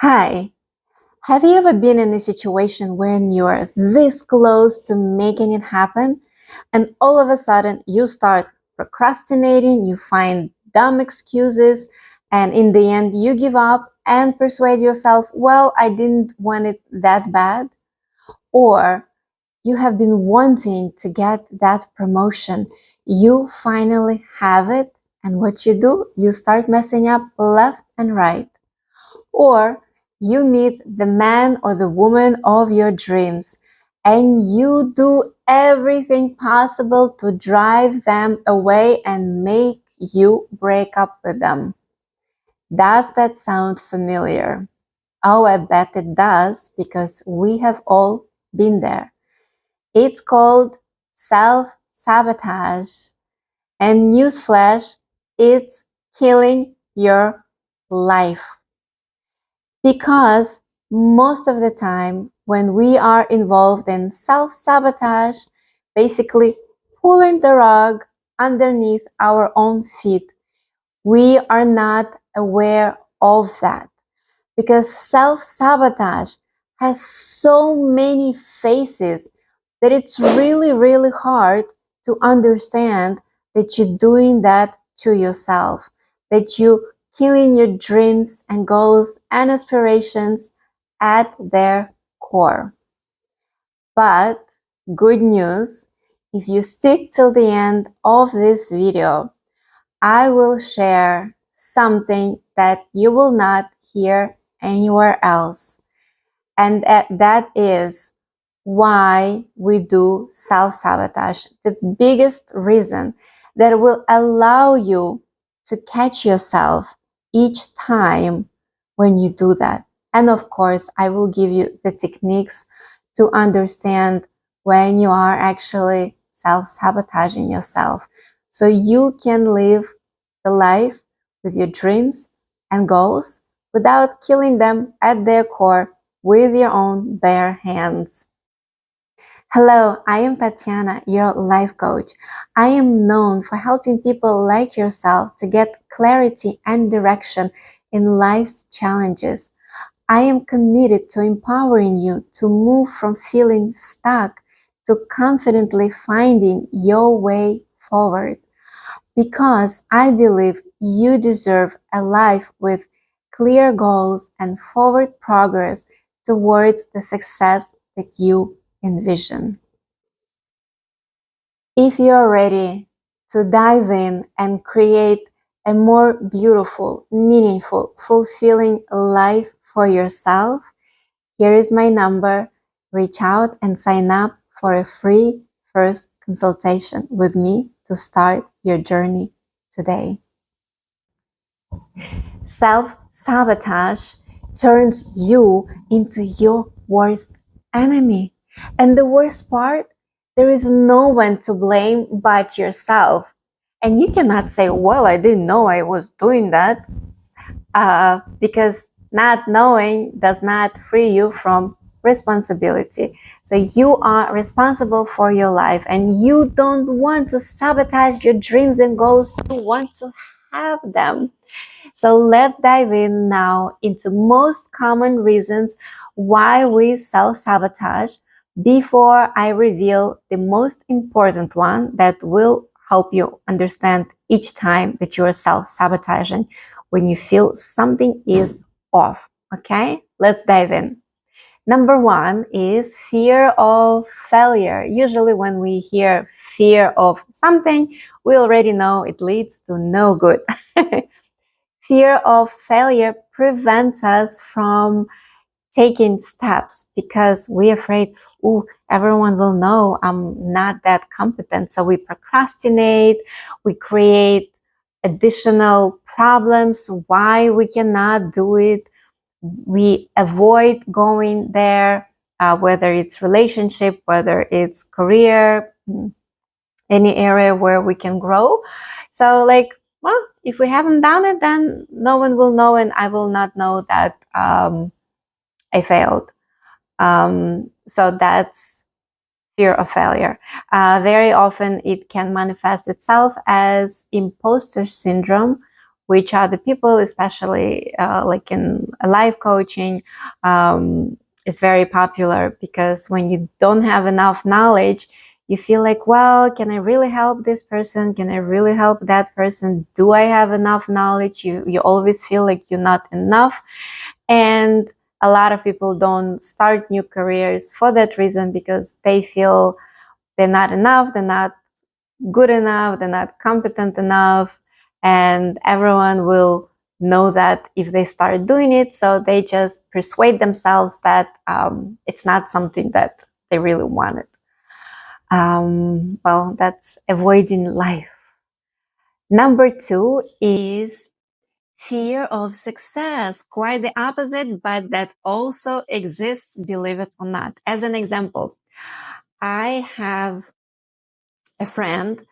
Hi, have you ever been in a situation when you're this close to making it happen and all of a sudden you start procrastinating, you find dumb excuses, and in the end you give up and persuade yourself, well, I didn't want it that bad? Or you have been wanting to get that promotion, you finally have it, and what you do, you start messing up left and right. Or you meet the man or the woman of your dreams and you do everything possible to drive them away and make you break up with them. Does that sound familiar? Oh, I bet it does, because we have all been there. It's called self-sabotage. And newsflash, it's killing your life. Because most of the time, when we are involved in self-sabotage, basically pulling the rug underneath our own feet, we are not aware of that. Because self-sabotage has so many faces that it's really, really hard to understand that you're doing that to yourself, that you killing your dreams and goals and aspirations at their core. But good news, if you stick till the end of this video, I will share something that you will not hear anywhere else. And that is why we do self-sabotage. The biggest reason that will allow you to catch yourself each time when you do that. And of course, I will give you the techniques to understand when you are actually self-sabotaging yourself, so you can live the life with your dreams and goals without killing them at their core with your own bare hands. Hello, I am Tatsiana, your life coach. I am known for helping people like yourself to get clarity and direction in life's challenges. I am committed to empowering you to move from feeling stuck to confidently finding your way forward, because I believe you deserve a life with clear goals and forward progress towards the success that you envision. If you're ready to dive in and create a more beautiful, meaningful, fulfilling life for yourself, here is my number. Reach out and sign up for a free first consultation with me to start your journey today. Self-sabotage turns you into your worst enemy. And the worst part, there is no one to blame but yourself. And you cannot say, well, I didn't know I was doing that, because not knowing does not free you from responsibility. So you are responsible for your life, and you don't want to sabotage your dreams and goals. You want to have them. So let's dive in now into most common reasons why we self-sabotage before I reveal the most important one that will help you understand each time that you are self-sabotaging when you feel something is off. Okay, let's dive in. Number one is fear of failure. Usually when we hear fear of something, we already know it leads to no good. Fear of failure prevents us from taking steps because we're afraid, oh, everyone will know I'm not that competent. So we procrastinate, we create additional problems why we cannot do it. We avoid going there, whether it's relationship, whether it's career, any area where we can grow. So like, well, if we haven't done it, then no one will know, and I will not know that I failed. So that's fear of failure. Very often it can manifest itself as imposter syndrome, which are the people, especially like in life coaching, is very popular, because when you don't have enough knowledge, you feel like, well, can I really help this person? Can I really help that person? Do I have enough knowledge? You always feel like you're not enough. And a lot of people don't start new careers for that reason, because they feel they're not enough, they're not good enough, they're not competent enough, and everyone will know that if they start doing it. So they just persuade themselves that it's not something that they really wanted. Well, that's avoiding life. Number 2 is fear of success. Quite the opposite, but that also exists, believe it or not. As an example, I have a friend.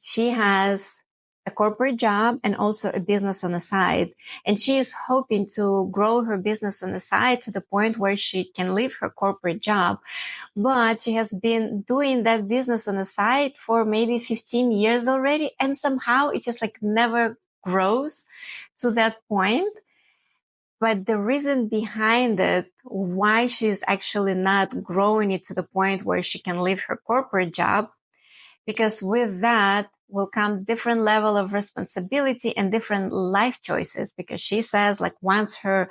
She has a corporate job and also a business on the side. And she is hoping to grow her business on the side to the point where she can leave her corporate job. But she has been doing that business on the side for maybe 15 years already. And somehow it just like never grows to that point. But the reason behind it, why she's actually not growing it to the point where she can leave her corporate job, because with that will come different level of responsibility and different life choices. Because she says, like, once her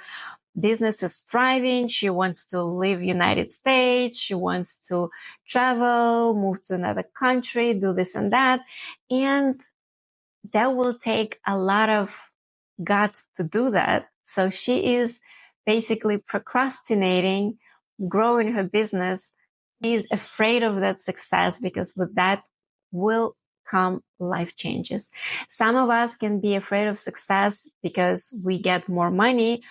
business is thriving, she wants to leave United States, she wants to travel, move to another country, do this and that. And that will take a lot of guts to do that. So she is basically procrastinating growing her business. She's afraid of that success, because with that will come life changes. Some of us can be afraid of success because we get more money,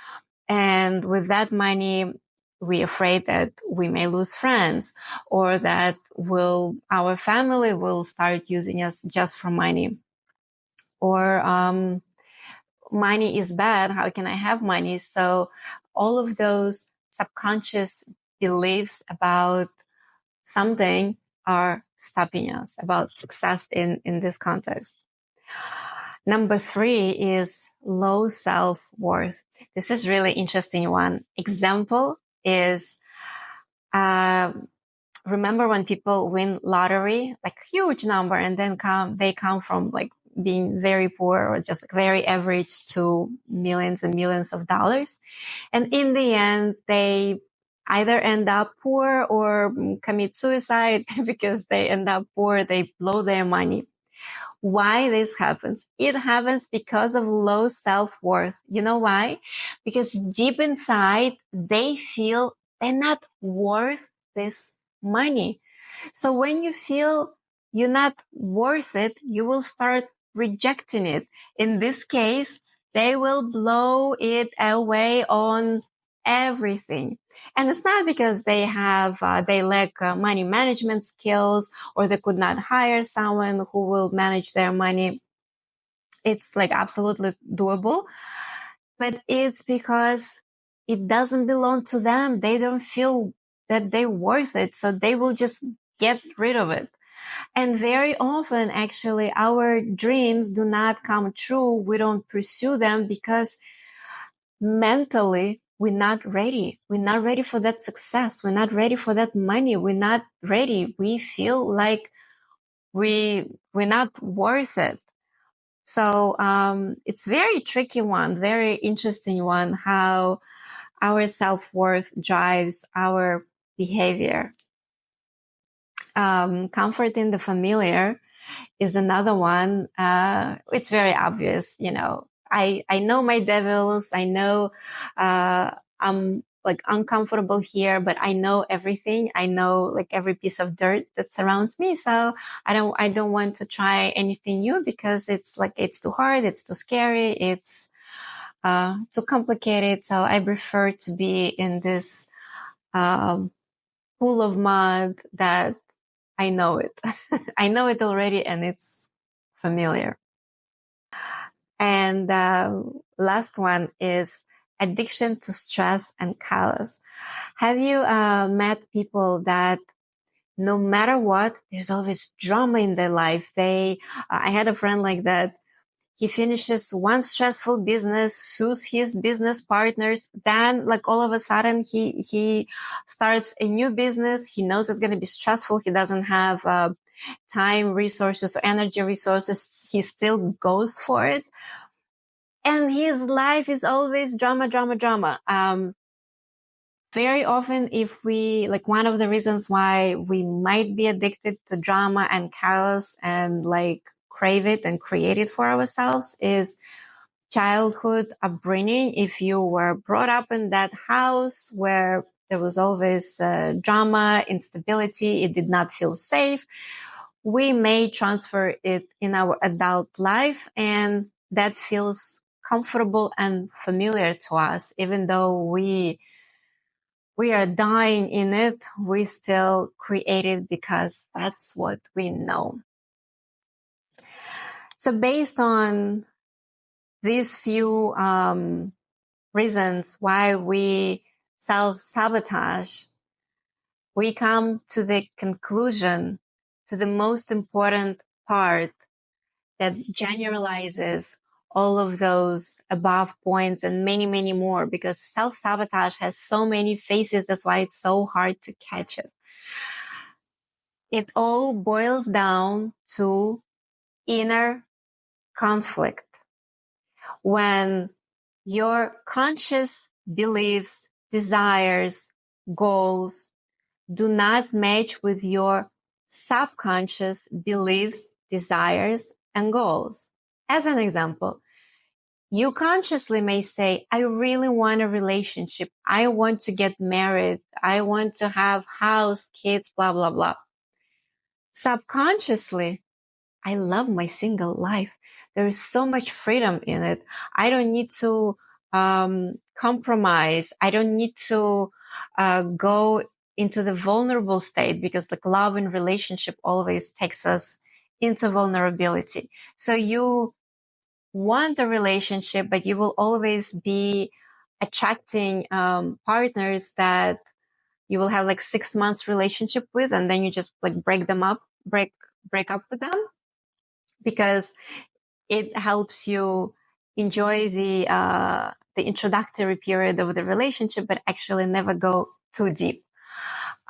and with that money, we're afraid that we may lose friends, or that our family will start using us just for money, or money is bad. How can I have money? So all of those subconscious beliefs about something are stopping us about success in this context. Number 3 is low self-worth. This is really interesting one. Example is, remember when people win lottery, like huge number, and then they come from like being very poor or just like very average to millions and millions of dollars. And in the end, they either end up poor or commit suicide because they end up poor. They blow their money. Why this happens? It happens because of low self-worth. You know why? Because deep inside, they feel they're not worth this money. So when you feel you're not worth it, you will start rejecting it. In this case, they will blow it away on everything. And it's not because they lack money management skills, or they could not hire someone who will manage their money. It's like absolutely doable, but it's because it doesn't belong to them. They don't feel that they're worth it. So they will just get rid of it. And very often, actually, our dreams do not come true. We don't pursue them because mentally we're not ready. We're not ready for that success. We're not ready for that money. We're not ready. We feel like we're not worth it. So it's very tricky one, very interesting one, how our self-worth drives our behavior. Comfort in the familiar is another one. It's very obvious, you know. I know my devils. I know I'm like uncomfortable here, but I know everything. I know like every piece of dirt that surrounds me. So I don't want to try anything new because it's like it's too hard, it's too scary, it's too complicated. So I prefer to be in this pool of mud that I know it. I know it already, and it's familiar. And last one is addiction to stress and chaos. Have you met people that no matter what, there's always drama in their life? I had a friend like that. he finishes one stressful business, sues his business partners. Then like all of a sudden he starts a new business. He knows it's going to be stressful. He doesn't have time, resources, or energy resources. He still goes for it. And his life is always drama, drama, drama. Very often, if we, like, one of the reasons why we might be addicted to drama and chaos and like crave it and create it for ourselves is childhood upbringing. If you were brought up in that house where there was always drama, instability, it did not feel safe, we may transfer it in our adult life, and that feels comfortable and familiar to us. Even though we are dying in it, we still create it because that's what we know. So based on these few reasons why we self-sabotage, we come to the conclusion, to the most important part that generalizes all of those above points and many, many more, because self-sabotage has so many faces. That's why it's so hard to catch it. It all boils down to inner conflict. When your conscious beliefs, desires, goals do not match with your subconscious beliefs, desires, and goals. As an example, you consciously may say, I really want a relationship. I want to get married. I want to have house, kids, blah, blah, blah. Subconsciously, I love my single life. There is so much freedom in it. I don't need to compromise. I don't need to go into the vulnerable state, because like love and relationship always takes us into vulnerability. So you want a relationship, but you will always be attracting partners that you will have like 6 months relationship with, and then you just like break up with them, because it helps you enjoy the introductory period of the relationship, but actually never go too deep.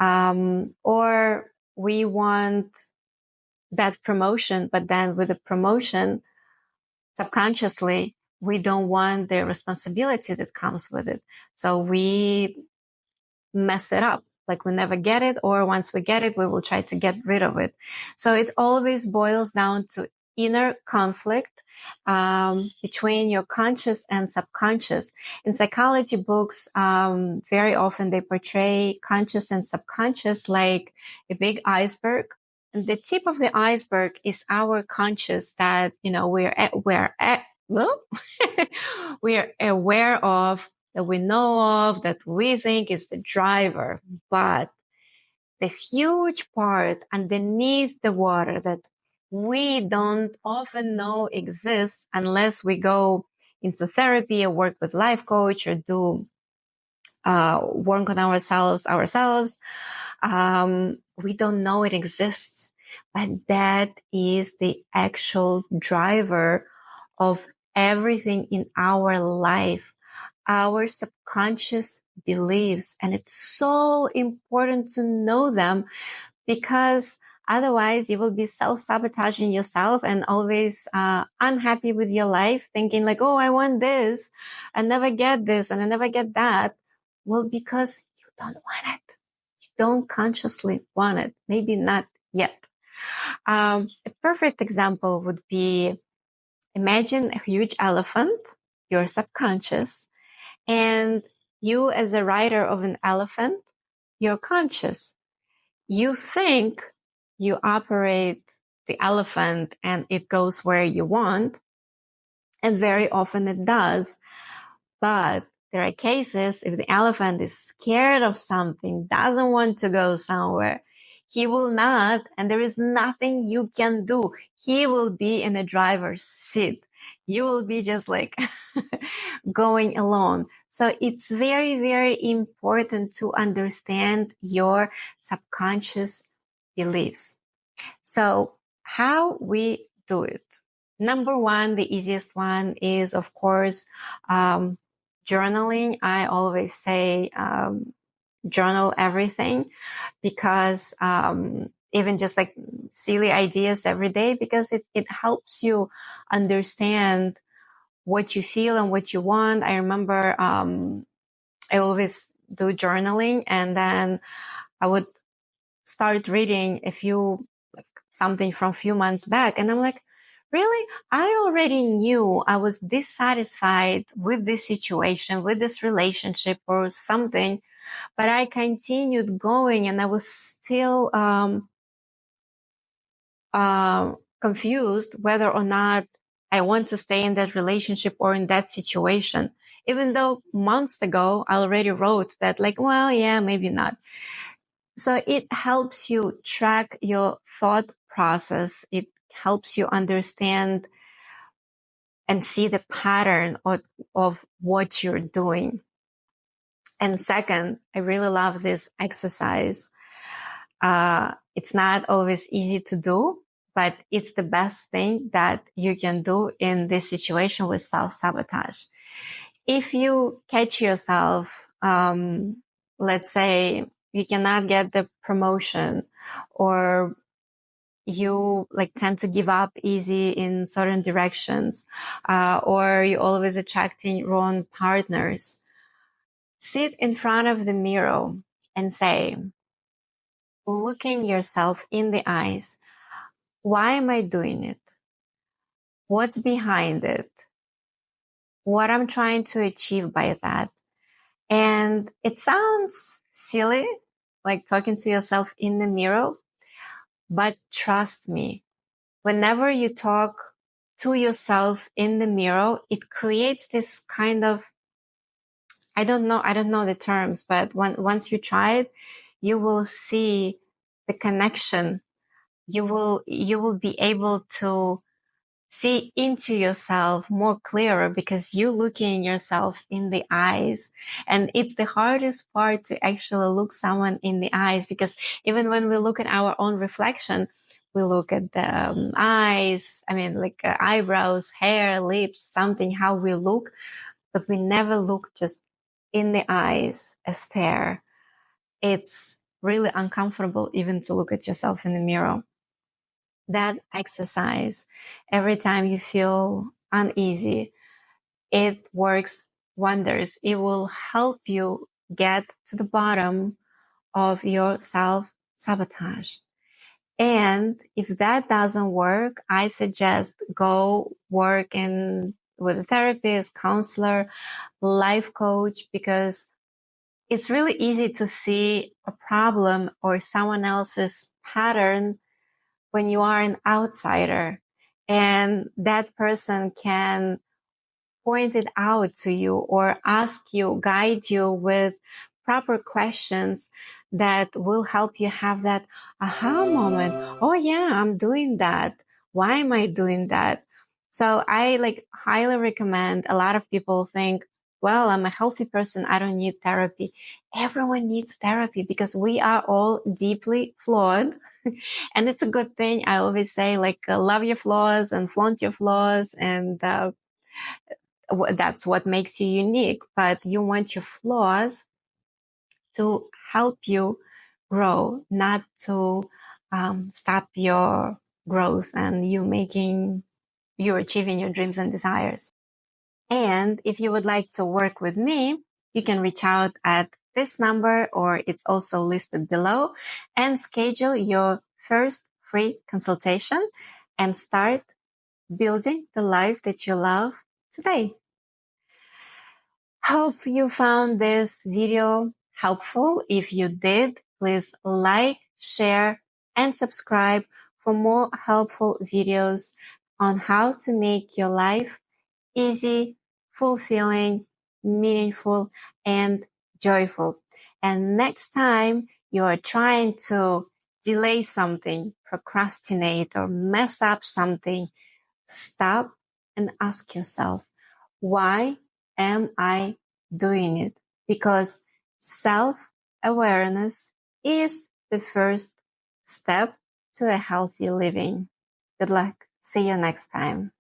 Or we want that promotion, but then with the promotion, subconsciously, we don't want the responsibility that comes with it. So we mess it up. Like we never get it, or once we get it, we will try to get rid of it. So it always boils down to inner conflict between your conscious and subconscious. In psychology books, very often they portray conscious and subconscious like a big iceberg. And the tip of the iceberg is our conscious that, you know, we're aware of, that we know of, that we think is the driver. But the huge part underneath the water that we don't often know exists unless we go into therapy or work with life coach or do work on ourselves. We don't know it exists, but that is the actual driver of everything in our life, our subconscious beliefs. And it's so important to know them, because otherwise you will be self-sabotaging yourself and always unhappy with your life, thinking like, oh, I want this, I never get this, and I never get that. Well, because you don't want it. You don't consciously want it. Maybe not yet. A perfect example would be, imagine a huge elephant, your subconscious, and you as a rider of an elephant, you're conscious. You think you operate the elephant and it goes where you want. And very often it does. But there are cases if the elephant is scared of something, doesn't want to go somewhere, he will not, and there is nothing you can do. He will be in the driver's seat. You will be just like going alone. So it's very, very important to understand your subconscious beliefs. So how we do it? Number one, the easiest one is, of course, journaling. I always say journal everything, because even just like silly ideas every day, because it helps you understand what you feel and what you want. I remember I always do journaling, and then I would start reading something from a few months back, and I'm like, really? I already knew I was dissatisfied with this situation, with this relationship or something, but I continued going, and I was still confused whether or not I want to stay in that relationship or in that situation. Even though months ago I already wrote that, like, well, yeah, maybe not. So it helps you track your thought process. It helps you understand and see the pattern of what you're doing. And second, I really love this exercise. It's not always easy to do, but it's the best thing that you can do in this situation with self-sabotage. If you catch yourself, let's say you cannot get the promotion, or you like tend to give up easy in certain directions, or you're always attracting wrong partners, sit in front of the mirror and say, looking yourself in the eyes, why am I doing it? What's behind it? What I'm trying to achieve by that? And it sounds silly, like talking to yourself in the mirror, but trust me, whenever you talk to yourself in the mirror, it creates this kind of, I don't know the terms, but once you try it, you will see the connection. You will be able to see into yourself more clearer, because you looking yourself in the eyes. And it's the hardest part, to actually look someone in the eyes, because even when we look at our own reflection, we look at the eyes, like eyebrows, hair, lips, something, how we look, but we never look just in the eyes, a stare. It's really uncomfortable even to look at yourself in the mirror. That exercise, every time you feel uneasy, it works wonders. It will help you get to the bottom of your self-sabotage. And if that doesn't work, I suggest go work with a therapist, counselor, life coach, because it's really easy to see a problem or someone else's pattern when you are an outsider, and that person can point it out to you or ask you, guide you with proper questions that will help you have that aha moment. Oh yeah, I'm doing that. Why am I doing that? So I highly recommend. A lot of people think, well, I'm a healthy person, I don't need therapy. Everyone needs therapy, because we are all deeply flawed. And it's a good thing. I always say, love your flaws and flaunt your flaws, and that's what makes you unique. But you want your flaws to help you grow, not to stop your growth and you achieving your dreams and desires. And if you would like to work with me, you can reach out at this number, or it's also listed below, and schedule your first free consultation and start building the life that you love today. Hope you found this video helpful. If you did, please like, share, and subscribe for more helpful videos on how to make your life easy, fulfilling, meaningful, and joyful. And next time you are trying to delay something, procrastinate, or mess up something, stop and ask yourself, why am I doing it? Because self-awareness is the first step to a healthy living. Good luck. See you next time.